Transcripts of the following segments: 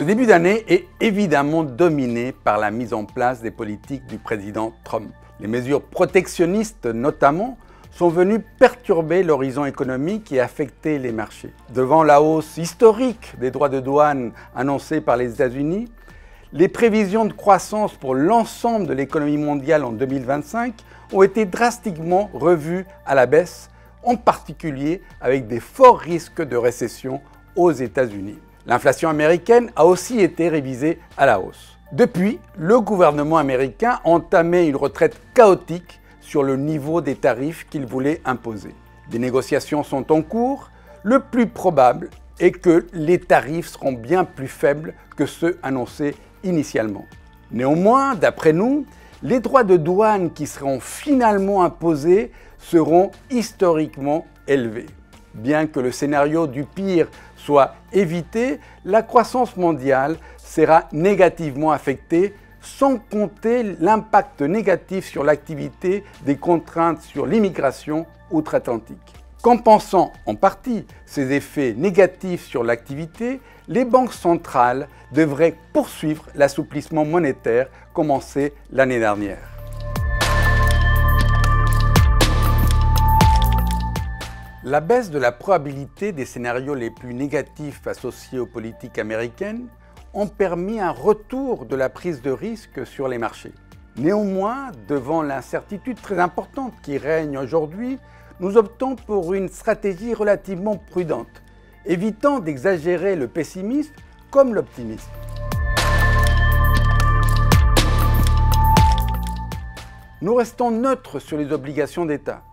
Ce début d'année est évidemment dominé par la mise en place des politiques du président Trump. Les mesures protectionnistes notamment sont venues perturber l'horizon économique et affecter les marchés. Devant la hausse historique des droits de douane annoncés par les États-Unis, les prévisions de croissance pour l'ensemble de l'économie mondiale en 2025 ont été drastiquement revues à la baisse, en particulier avec des forts risques de récession aux États-Unis. L'inflation américaine a aussi été révisée à la hausse. Depuis, le gouvernement américain a entamé une retraite chaotique sur le niveau des tarifs qu'il voulait imposer. Des négociations sont en cours. Le plus probable est que les tarifs seront bien plus faibles que ceux annoncés initialement. Néanmoins, d'après nous, les droits de douane qui seront finalement imposés seront historiquement élevés. Bien que le scénario du pire soit évité, la croissance mondiale sera négativement affectée, sans compter l'impact négatif sur l'activité des contraintes sur l'immigration outre-Atlantique. Compensant en partie ces effets négatifs sur l'activité, les banques centrales devraient poursuivre l'assouplissement monétaire commencé l'année dernière. La baisse de la probabilité des scénarios les plus négatifs associés aux politiques américaines ont permis un retour de la prise de risque sur les marchés. Néanmoins, devant l'incertitude très importante qui règne aujourd'hui, nous optons pour une stratégie relativement prudente, évitant d'exagérer le pessimisme comme l'optimisme. Nous restons neutres sur les obligations d'État.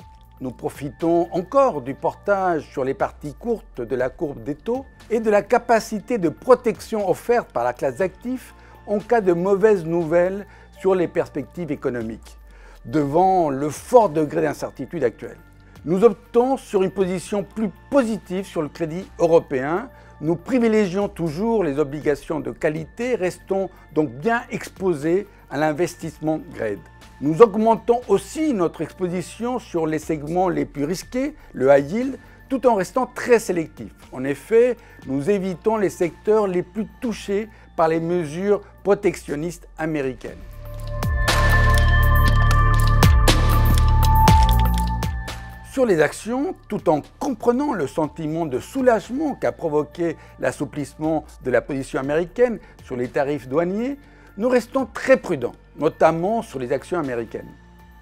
Nous profitons encore du portage sur les parties courtes de la courbe des taux et de la capacité de protection offerte par la classe d'actifs en cas de mauvaises nouvelles sur les perspectives économiques, devant le fort degré d'incertitude actuel. Nous optons sur une position plus positive sur le crédit européen. Nous privilégions toujours les obligations de qualité, restons donc bien exposés à l'investissement grade. Nous augmentons aussi notre exposition sur les segments les plus risqués, le high yield, tout en restant très sélectifs. En effet, nous évitons les secteurs les plus touchés par les mesures protectionnistes américaines. Sur les actions, tout en comprenant le sentiment de soulagement qu'a provoqué l'assouplissement de la position américaine sur les tarifs douaniers, nous restons très prudents, notamment sur les actions américaines.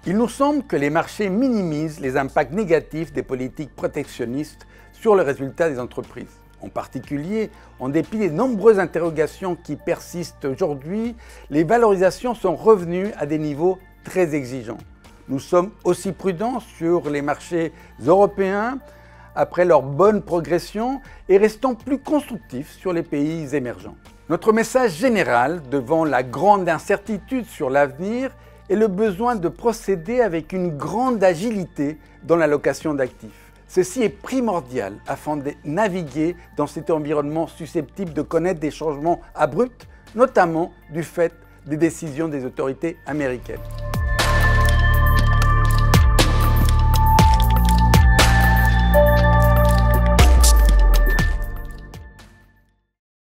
Il nous semble que les marchés minimisent les impacts négatifs des politiques protectionnistes sur le résultat des entreprises. En particulier, en dépit des nombreuses interrogations qui persistent aujourd'hui, les valorisations sont revenues à des niveaux très exigeants. Nous sommes aussi prudents sur les marchés européens après leur bonne progression et restons plus constructifs sur les pays émergents. Notre message général devant la grande incertitude sur l'avenir est le besoin de procéder avec une grande agilité dans l'allocation d'actifs. Ceci est primordial afin de naviguer dans cet environnement susceptible de connaître des changements abrupts, notamment du fait des décisions des autorités américaines.